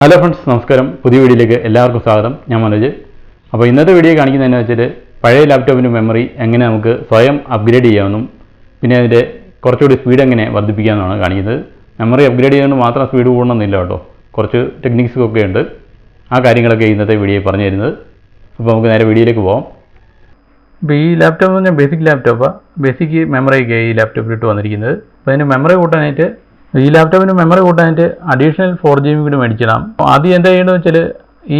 Hello friends, നമസ്കാരം. പുതിയ വീഡിയോയിലേക്ക് എല്ലാവർക്കും സ്വാഗതം. ഞാൻ മനോജ്. അപ്പോൾ ഇന്നത്തെ വീഡിയോ കാണിക്കുന്നതെന്ന് വെച്ചാൽ പഴയ ലാപ്ടോപ്പിൻ്റെ മെമ്മറി എങ്ങനെ നമുക്ക് സ്വയം അപ്ഗ്രേഡ് ചെയ്യാമെന്നും പിന്നെ അതിൻ്റെ കുറച്ചുകൂടി സ്പീഡ് എങ്ങനെ വർദ്ധിപ്പിക്കാമെന്നാണ് കാണിക്കുന്നത്. മെമ്മറി അപ്ഗ്രേഡ് ചെയ്യുന്നത് മാത്രം സ്പീഡ് കൂടണമെന്നില്ല കേട്ടോ, കുറച്ച് ടെക്നിക്സൊക്കെ ഉണ്ട്. ആ കാര്യങ്ങളൊക്കെ ഇന്നത്തെ വീഡിയോയിൽ പറഞ്ഞു തരുന്നത്. അപ്പോൾ നമുക്ക് നേരെ വീഡിയോയിലേക്ക് പോകാം. ഇപ്പോൾ ഈ ലാപ്ടോപ്പ് എന്ന് പറഞ്ഞാൽ ബേസിക് ലാപ്ടോപ്പാണ്. ബേസിക് മെമ്മറിയൊക്കെ ഈ ലാപ്ടോപ്പിലിട്ട് വന്നിരിക്കുന്നത്. അപ്പോൾ അതിന് മെമ്മറി കൂട്ടാനായിട്ട് ഈ ലാപ്ടോപ്പിന് മെമ്മറി കൂട്ടാനായിട്ട് അഡീഷണൽ 4GB കൂടി മേടിച്ചിടാം. ആദ്യം എന്താ ചെയ്യേണ്ടതെന്ന് വെച്ചാൽ ഈ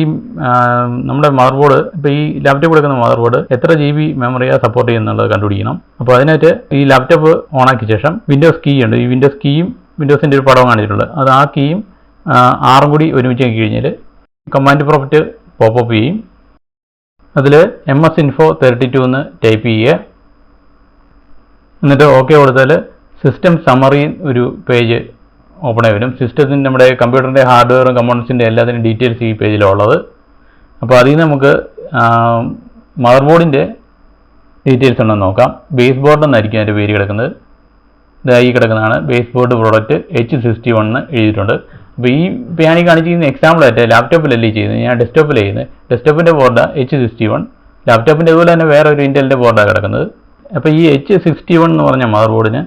നമ്മുടെ മദർ ബോർഡ്, ഇപ്പോൾ ഈ ലാപ്ടോപ്പ് എടുക്കുന്ന മദർ ബോർഡ് എത്ര GB മെമ്മറിയാണ് സപ്പോർട്ട് ചെയ്യുന്നുള്ളത് കണ്ടുപിടിക്കണം. അപ്പോൾ അതിനായിട്ട് ഈ ലാപ്ടോപ്പ് ഓണാക്കിയ ശേഷം വിൻഡോസ് കീ ഉണ്ട്. ഈ വിൻഡോസ് കീയും വിൻഡോസിൻ്റെ ഒരു പടവും കാണിച്ചിട്ടുള്ളത്, അത് ആ കീയും 6 കൂടി ഒരുമിച്ച് ആക്കി കഴിഞ്ഞാൽ കമാൻഡ് പ്രോംപ്റ്റ് പോപ്പപ്പ് ചെയ്യും. അതിൽ MS Info 32 എന്ന് ടൈപ്പ് ചെയ്യുക. എന്നിട്ട് ഓക്കെ കൊടുത്താൽ സിസ്റ്റം സമ്മറി ഒരു പേജ് ഓപ്പൺ ആയി വരും. സിസ്റ്റത്തിൻ്റെ നമ്മുടെ കമ്പ്യൂട്ടറിൻ്റെ ഹാർഡ്വെയറും കമ്പോണൻസിൻ്റെ എല്ലാത്തിനും ഡീറ്റെയിൽസ് ഈ പേജിലുള്ളത്. അപ്പോൾ അതിൽ നിന്ന് നമുക്ക് മദർ ബോർഡിൻ്റെ ഡീറ്റെയിൽസ് ഉണ്ടെന്ന് നോക്കാം. ബേസ് ബോർഡ് എന്നായിരിക്കും അതിൻ്റെ പേര് കിടക്കുന്നത്. ഇതായി കിടക്കുന്നതാണ് ബേസ് ബോർഡ് പ്രോഡക്റ്റ് H61 എന്ന് എഴുതിയിട്ടുണ്ട്. അപ്പോൾ ഈ ഞാൻ ഈ കാണിച്ചിരിക്കുന്ന എക്സാമ്പിളായിട്ട് ലാപ്ടോപ്പിലല്ലേ ചെയ്യുന്നത്, ഞാൻ ഡെസ്ക്ടോപ്പിലാണ് ചെയ്യുന്നത്. ഡെസ്ക്ടോപ്പിൻ്റെ ബോർഡ് H61, ലാപ്ടോപ്പിൻ്റെ അതുപോലെ തന്നെ വേറെ ഒരു ഇൻ്റലിൻ്റെ ബോർഡാണ് കിടക്കുന്നത്. അപ്പോൾ ഈ H61 എന്ന് പറഞ്ഞ മദർ ബോർഡിന്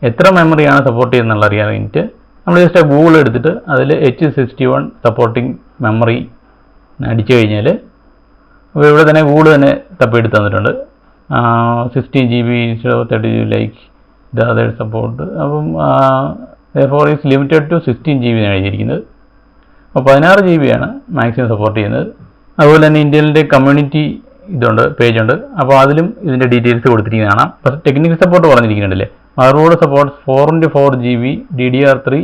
എത്ര മെമ്മറിയാണ് സപ്പോർട്ട് ചെയ്യുന്നുള്ള അറിയാൻ വേണ്ടിയിട്ട് നമ്മൾ ജസ്റ്റ് ഗൂഗിൾ എടുത്തിട്ട് അതിൽ H61 സപ്പോർട്ടിങ് മെമ്മറി അടിച്ചു കഴിഞ്ഞാൽ, അപ്പോൾ ഇവിടെ തന്നെ ഗൂഗിൾ തന്നെ തപ്പിയെടുത്ത് തന്നിട്ടുണ്ട്. 16GB 32 like the other support. അപ്പം therefore is limited to 16GB എന്നാണ് എഴുതിയിരിക്കുന്നത്. അപ്പോൾ 16GB ആണ് മാക്സിമം സപ്പോർട്ട് ചെയ്യുന്നത്. അതുപോലെ തന്നെ ഇന്ത്യയിലെ കമ്മ്യൂണിറ്റി ഇതുണ്ട്, പേജുണ്ട്. അപ്പോൾ അതിലും ഇതിൻ്റെ ഡീറ്റെയിൽസ് കൊടുത്തിരിക്കുന്നതാണ്. പക്ഷേ ടെക്നിക്കൽ സപ്പോർട്ട് പറഞ്ഞിരിക്കുന്നുണ്ടല്ലേ, motherboard supports 4x4GB DDR3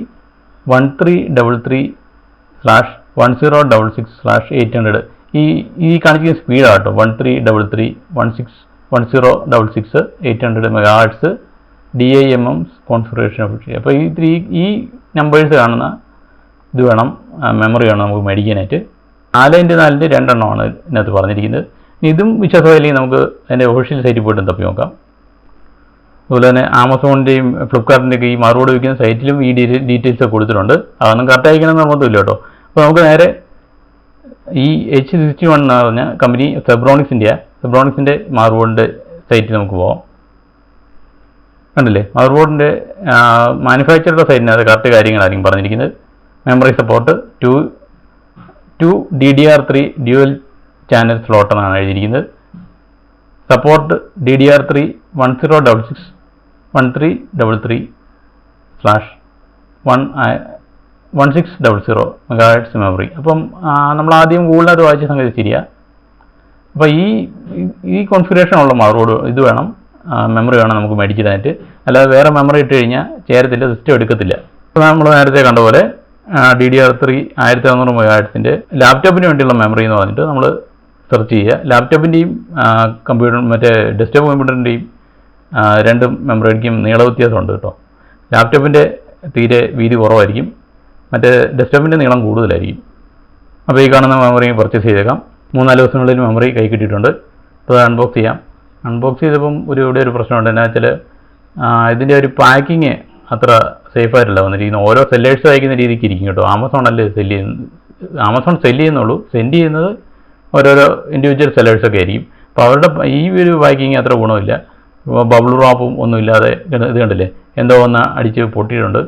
1333/1066/800. ഈ കാണിക്കുന്ന സ്പീഡാണ് കേട്ടോ, 1333 800 MHz DIMM കോൺഫിഗറേഷൻ ഓപ്ഷൻ. അപ്പോൾ ഈ നമ്പേഴ്സ് കാണുന്ന ഇത് വേണം, മെമ്മറി വേണം നമുക്ക് മേടിക്കാനായിട്ട്. 4x4 രണ്ടെണ്ണമാണ് ഇതിനകത്ത് പറഞ്ഞിരിക്കുന്നത്. ഇതും വിശ്വാസമായില്ലെങ്കിൽ നമുക്ക് അതിൻ്റെ ഒഫീഷ്യൽ സൈറ്റിൽ പോയിട്ട് തപ്പി നോക്കാം. അതുപോലെ തന്നെ ആമസോണിൻ്റെയും ഫ്ലിപ്കാർട്ടിൻ്റെയൊക്കെ ഈ മറുപടി വയ്ക്കുന്ന സൈറ്റിലും ഈ ഡീറ്റെയിൽസ് ഒക്കെ കൊടുത്തിട്ടുണ്ട്. അതൊന്നും കറക്റ്റ് അയക്കണമെന്ന് നിർബന്ധമില്ല കേട്ടോ. അപ്പോൾ നമുക്ക് നേരെ ഈ H61 എന്ന് പറഞ്ഞ കമ്പനി സെബ്രോണിക്സിൻ്റെ മറുപടിൻ്റെ സൈറ്റിൽ നമുക്ക് പോകാം. കണ്ടില്ലേ, മദർ ബോർഡിൻ്റെ മാനുഫാക്ചറുടെ സൈറ്റിനകത്ത് കറക്റ്റ് കാര്യങ്ങളായിരിക്കും പറഞ്ഞിരിക്കുന്നത്. Memory support 2 DDR3 dual channel slot എന്നാണ് എഴുതിയിരിക്കുന്നത്. Support DDR3 1066/1600 MHz memory. അപ്പം നമ്മൾ ആദ്യം ഗൂഗിളിനകത്ത് വായിച്ച സംഗതി ശരിയാണ്. അപ്പോൾ ഈ കോൺഫിഗറേഷൻ ഉള്ള മദർ ബോർഡ് ഇത് വേണം, മെമ്മറി വേണം നമുക്ക് മേടിച്ചിടാനായിട്ട്. അല്ലാതെ വേറെ മെമ്മറി ഇട്ട് കഴിഞ്ഞാൽ ചേരത്തില്ല, സിസ്റ്റം എടുക്കത്തില്ല. അപ്പോൾ നമ്മൾ നേരത്തെ കണ്ട പോലെ DDR3 1400 MHz ലാപ്ടോപ്പിന് വേണ്ടിയുള്ള മെമ്മറി എന്ന് പറഞ്ഞിട്ട് നമ്മൾ സെർച്ച് ചെയ്യുക. ലാപ്ടോപ്പിൻ്റെയും മറ്റേ ഡെസ്ക്ടോപ്പ് കമ്പ്യൂട്ടറിൻ്റെയും രണ്ട് മെമ്മറിക്കും നീള വ്യത്യാസമുണ്ട് കേട്ടോ. ലാപ്ടോപ്പിൻ്റെ തീരെ വീതി കുറവായിരിക്കും, മറ്റേ ഡെസ്ക്ടോപ്പിൻ്റെ നീളം കൂടുതലായിരിക്കും. അപ്പോൾ ഈ കാണുന്ന മെമ്മറി പർച്ചേസ് ചെയ്തേക്കാം. 3-4 ദിവസങ്ങളിൽ മെമ്മറി കൈ കിട്ടിയിട്ടുണ്ട്. അപ്പോൾ അത് അൺബോക്സ് ചെയ്യാം. അൺബോക്സ് ചെയ്തപ്പം ഇവിടെ ഒരു പ്രശ്നമുണ്ട്. എന്നാ വെച്ചാൽ ഇതിൻ്റെ ഒരു പാക്കിങ് അത്ര സേഫായിട്ടല്ല വന്നിരിക്കുന്നത്. ഓരോ സെല്ലേഴ്സ് അയക്കുന്ന രീതിക്ക് ഇരിക്കും കേട്ടോ. ആമസോൺ സെല്ല് ചെയ്യുന്നുള്ളൂ, സെൻഡ് ചെയ്യുന്നത് ഓരോരോ ഇൻഡിവിജ്വൽ സെല്ലേഴ്സൊക്കെ ആയിരിക്കും. അപ്പോൾ അവരുടെ ഈ ഒരു പാക്കിങ് അത്ര ഗുണമില്ല. ബബിൾ റാപ്പും ഒന്നുമില്ലാതെ ഇത് കണ്ടില്ലേ, എന്തോ ഒന്ന് അടിച്ച് പൊട്ടിയിട്ടുണ്ട്.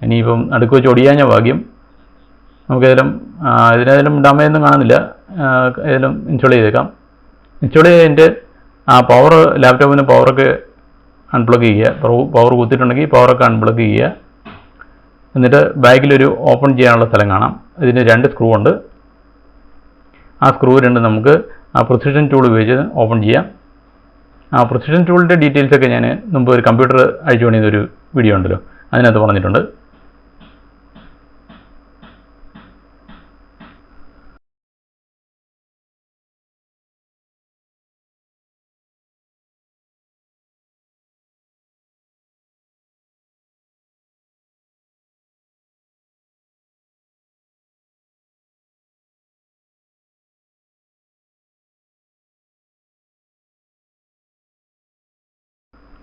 ഇനിയിപ്പം അടുക്ക് വെച്ച് ഒടിയാഞ്ഞ ഭാഗ്യം. ഇതിനേതെങ്കിലും ഡാമേജൊന്നും കാണുന്നില്ല. ഏതെങ്കിലും ഇൻസ്റ്റാൾ ചെയ്തേക്കാം. ഇൻസ്റ്റാൾ ചെയ്തതിൻ്റെ പവർ, ലാപ്ടോപ്പിന് പവറൊക്കെ അൺപ്ലഗ് ചെയ്യുക. പവർ കുത്തിയിട്ടുണ്ടെങ്കിൽ പവറൊക്കെ അൺപ്ലഗ് ചെയ്യുക. എന്നിട്ട് ബാക്കിലൊരു ഓപ്പൺ ചെയ്യാനുള്ള സ്ഥലം കാണാം. ഇതിന് 2 സ്ക്രൂ ഉണ്ട്. ആ സ്ക്രൂ രണ്ട് നമുക്ക് പ്രിസിഷൻ ടൂൾ ഉപയോഗിച്ച് ഓപ്പൺ ചെയ്യാം. പ്രിസിഷൻ ടൂളിൻ്റെ ഡീറ്റെയിൽസൊക്കെ ഞാൻ മുമ്പ് ഒരു കമ്പ്യൂട്ടർ അഴിച്ചു പണിയുന്നൊരു വീഡിയോ ഉണ്ടല്ലോ, അതിനകത്ത് പറഞ്ഞിട്ടുണ്ട്.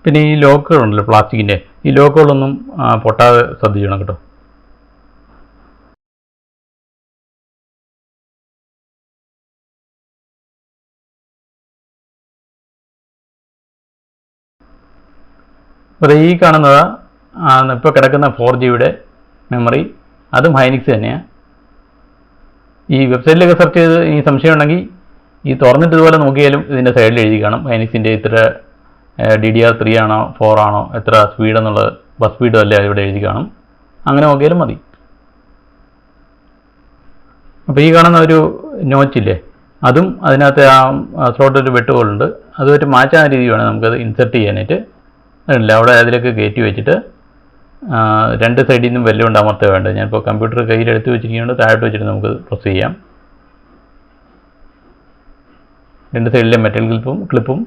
പിന്നെ ഈ ലോക്കുകളുണ്ടല്ലോ പ്ലാസ്റ്റിക്കിൻ്റെ, ഈ ലോക്കുകളൊന്നും പൊട്ടാതെ ശ്രദ്ധിക്കണം കേട്ടോ. അപ്പോൾ ഈ കാണുന്നത് ഇപ്പോൾ കിടക്കുന്ന 4GB മെമ്മറി, അതും ഹൈനിക്സ് തന്നെയാണ്. ഈ വെബ്സൈറ്റിലൊക്കെ സെർച്ച് ചെയ്ത് ഈ സംശയം ഉണ്ടെങ്കിൽ ഈ തുറന്നിട്ട് ഇതുപോലെ നോക്കിയാലും ഇതിൻ്റെ സൈഡിൽ എഴുതി കാണും ഹൈനിക്സിൻ്റെ ഇത്ര DDR3 ആണോ 4 ആണോ എത്ര സ്പീഡ് എന്നുള്ളത്, ബസ് സ്പീഡും അല്ലേ അതിവിടെ എഴുതി കാണും. അങ്ങനെ നോക്കിയാലും മതി. അപ്പോൾ ഈ കാണുന്ന ഒരു നോച്ചില്ലേ, അതും അതിനകത്ത് സ്ലോട്ട് ഒരു വെട്ടുകളുണ്ട്, അതുമായിട്ട് മാറ്റാൻ രീതി വേണം നമുക്കത് ഇൻസെർട്ട് ചെയ്യാനായിട്ട്. അതില്ല, അവിടെ അതിലേക്ക് കയറ്റി വെച്ചിട്ട് 2 സൈഡിൽ നിന്നും വെല്ലം കൊണ്ട് അമർത്തുക വേണ്ടത്. ഞാനിപ്പോൾ കമ്പ്യൂട്ടർ കയ്യിലെടുത്ത് വെച്ചിരിക്കുന്നത് താഴോട്ട് വെച്ചിട്ട് നമുക്ക് പ്രസ് ചെയ്യാം. 2 സൈഡിലെ മെറ്റൽ ക്ലിപ്പും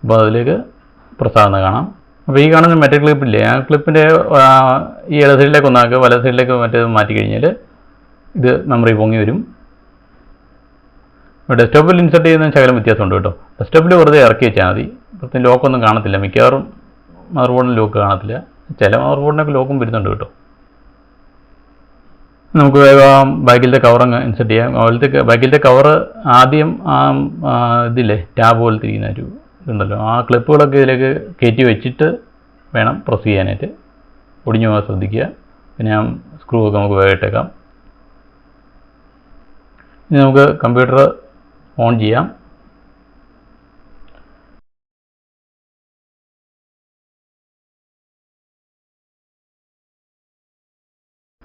അപ്പോൾ അതിലേക്ക് പ്രസ് ആകുന്നത് കാണാം. അപ്പോൾ ഈ കാണുന്ന മെറ്റൽ ക്ലിപ്പില്ലേ, ആ ക്ലിപ്പിൻ്റെ ഈ ഇട സൈഡിലേക്ക് ഒന്നാക്കുക, വല സൈഡിലേക്ക് മറ്റേത് മാറ്റി കഴിഞ്ഞാൽ ഇത് മെമ്മറി പൊങ്ങി വരും. ഇപ്പോൾ ഡെസ്ക്ടോപ്പിൽ ഇൻസെർട്ട് ചെയ്യുന്ന ശകലം വ്യത്യാസമുണ്ട് കേട്ടോ. ഡെസ്ക്ടോപ്പിൽ വെറുതെ ഇറക്കി വെച്ചാൽ മതി, പ്രത്യേകം ലോക്കൊന്നും കാണത്തില്ല. മിക്കവാറും മദർ ബോർഡിന് ലോക്ക് കാണത്തില്ല, ചില മദർ ബോർഡിനൊക്കെ ലോക്കും വരുന്നുണ്ട് കേട്ടോ. നമുക്ക് വേഗം ബാക്കിലത്തെ കവറങ്ങ് ഇൻസെർട്ട് ചെയ്യാം. ബാക്കിലത്തെ കവറ് ആദ്യം ഇതില്ലേ ടാബ് പോലത്തെ ഇരിക്കുന്ന ഒരു ഇതുണ്ടല്ലോ, ആ ക്ലിപ്പുകളൊക്കെ ഇതിലേക്ക് കയറ്റി വെച്ചിട്ട് വേണം പ്രസ് ചെയ്യാനായിട്ട്. ഒടിഞ്ഞു പോകാൻ ശ്രദ്ധിക്കുക. പിന്നെ സ്ക്രൂ ഒക്കെ നമുക്ക് വേഗം ഇട്ടേക്കാം. ഇനി നമുക്ക് കമ്പ്യൂട്ടർ ഓൺ ചെയ്യാം.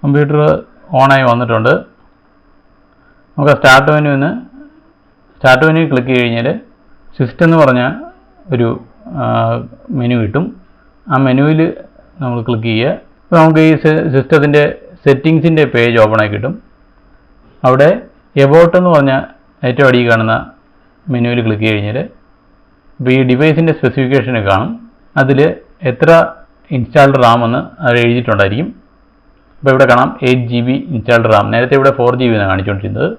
കമ്പ്യൂട്ടർ ഓണായി വന്നിട്ടുണ്ട്. നമുക്ക് സ്റ്റാർട്ട് മെനു ക്ലിക്ക് ചെയ്ത് കഴിഞ്ഞാൽ സിസ്റ്റം എന്ന് പറഞ്ഞ ഒരു മെനു കിട്ടും. ആ മെനുവിൽ നമ്മൾ ക്ലിക്ക് ചെയ്യുക. അപ്പോൾ നമുക്ക് ഈ സിസ്റ്റത്തിൻ്റെ സെറ്റിങ്സിൻ്റെ പേജ് ഓപ്പൺ ആയി കിട്ടും. അവിടെ എബൌട്ട് എന്ന് പറഞ്ഞ ഏറ്റവും അടിയിൽ കാണുന്ന മെനുവിൽ ക്ലിക്ക് ചെയ്ത് കഴിഞ്ഞാൽ ഇപ്പോൾ ഈ ഡിവൈസിൻ്റെ സ്പെസിഫിക്കേഷൻ കാണും. അതിൽ എത്ര ഇൻസ്റ്റാൾഡ് റാം എന്ന് അത് എഴുതിയിട്ടുണ്ടായിരിക്കും. ഇപ്പോൾ ഇവിടെ കാണാം 8GB ഇൻസ്റ്റാൾഡ് റാം. നേരത്തെ ഇവിടെ 4GB എന്നാണ് കാണിച്ചുകൊണ്ടിരുന്നത്.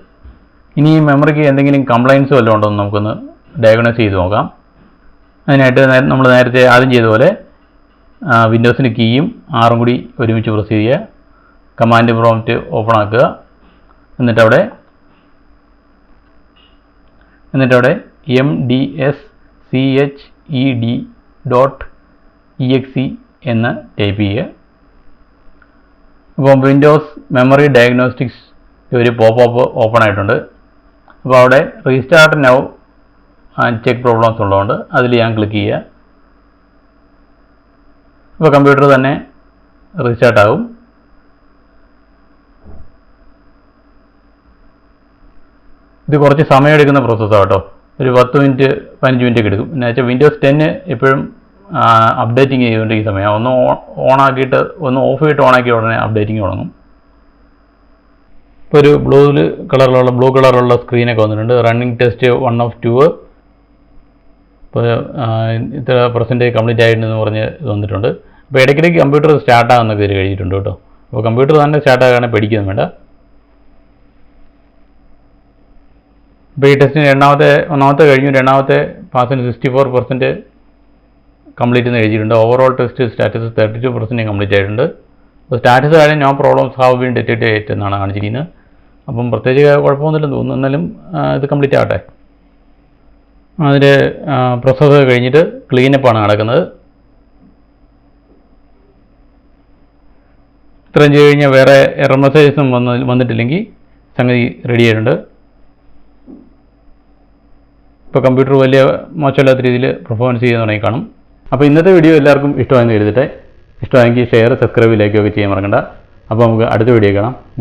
ഇനി ഈ മെമ്മറിക്ക് എന്തെങ്കിലും കംപ്ലയിൻസ് വല്ലതും ഉണ്ടോ എന്ന് നമുക്കൊന്ന് ഡയഗ്നോസ് ചെയ്ത് നോക്കാം. അതിനായിട്ട് നമ്മൾ നേരത്തെ ആദ്യം ചെയ്ത പോലെ വിൻഡോസിന് കീയും 6 കൂടി ഒരുമിച്ച് പ്രസ് ചെയ്യുക. കമാൻഡ് പ്രോംപ്റ്റ് ഓപ്പൺ ആക്കുക. എന്നിട്ടവിടെ mdsched.exe എന്ന് ടൈപ്പ് ചെയ്യുക. അപ്പോൾ വിൻഡോസ് മെമ്മറി ഡയഗ്നോസ്റ്റിക്സ് ഒരു പോപ്പ് ഓപ്പൺ ആയിട്ടുണ്ട്. അപ്പോൾ അവിടെ റീസ്റ്റാർട്ട് നൗ ചെക്ക് പ്രോബ്ലംസ് ഉള്ളതുകൊണ്ട് അതിൽ ഞാൻ ക്ലിക്ക് ചെയ്യുക. അപ്പോൾ കമ്പ്യൂട്ടർ തന്നെ റീസ്റ്റാർട്ട് ആകും. ഇത് കുറച്ച് സമയമെടുക്കുന്ന പ്രോസസ്സാണ് കേട്ടോ. ഒരു 10 മിനിറ്റ് 15 മിനിറ്റ് ഒക്കെ എടുക്കും. എന്ന് വെച്ചാൽ വിൻഡോസ് 10 എപ്പോഴും അപ്ഡേറ്റിംഗ് ചെയ്തുകൊണ്ടിരിക്കുന്ന സമയം ഒന്ന് ഓണാക്കിയിട്ട് ഒന്ന് ഓഫ് ചെയ്തിട്ട് ഓണാക്കിയ ഉടനെ അപ്ഡേറ്റിംഗ് തുടങ്ങും. ഇപ്പോൾ ഒരു ബ്ലൂ കളറിലുള്ള സ്ക്രീനൊക്കെ വന്നിട്ടുണ്ട്. Running test 1 of 2. ഇപ്പോൾ ഇത്ര % കംപ്ലീറ്റ് ആയിട്ടുണ്ടെന്ന് പറഞ്ഞ് ഇത് വന്നിട്ടുണ്ട്. അപ്പോൾ ഇടയ്ക്കിടയ്ക്ക് കമ്പ്യൂട്ടർ സ്റ്റാർട്ടാകുന്നൊക്കെ ഇതിൽ എഴുതിയിട്ടുണ്ട് കേട്ടോ. അപ്പോൾ കമ്പ്യൂട്ടർ തന്നെ സ്റ്റാർട്ടാകാണെങ്കിൽ പേടിക്കൊന്നും വേണ്ട. ഇപ്പോൾ ഈ ടെസ്റ്റിന് ഒന്നാമത്തെ കഴിഞ്ഞു, രണ്ടാമത്തെ പാസിന് 64% കംപ്ലീറ്റ് എന്ന് എഴുതിയിട്ടുണ്ട്. ഓവറോൾ ടെസ്റ്റ് സ്റ്റാറ്റസ് 32% കംപ്ലീറ്റ് ആയിട്ടുണ്ട്. അപ്പോൾ സ്റ്റാറ്റസ് ആയാലും no problems have been detected എന്നാണ് കാണിച്ചിരിക്കുന്നത്. അപ്പം പ്രത്യേകിച്ച് കുഴപ്പമൊന്നുമില്ലെന്ന് തോന്നുന്നു. എന്നാലും ഇത് കംപ്ലീറ്റ് ആകട്ടെ. അതിൽ പ്രോസസ്സ് കഴിഞ്ഞിട്ട് ക്ലീനപ്പാണ് നടക്കുന്നത്. ഇത്രയും ചെയ്ത് കഴിഞ്ഞാൽ വേറെ എറർ മെസ്സേജസും വന്നിട്ടില്ലെങ്കിൽ സംഗതി റെഡി ആയിട്ടുണ്ട്. ഇപ്പോൾ കമ്പ്യൂട്ടർ വലിയ മോശമില്ലാത്ത രീതിയിൽ പെർഫോമൻസ് ചെയ്യാൻ തുടങ്ങി കാണും. അപ്പോൾ ഇന്നത്തെ വീഡിയോ എല്ലാവർക്കും ഇഷ്ടമായെന്ന് കരുതട്ടെ. ഇഷ്ടമായെങ്കിൽ ഷെയർ, സബ്സ്ക്രൈബ്, ലൈക്ക് ഒക്കെ ചെയ്യാൻ മറക്കണ്ട. അപ്പോൾ നമുക്ക് അടുത്ത വീഡിയോ കാണാം. ബൈ.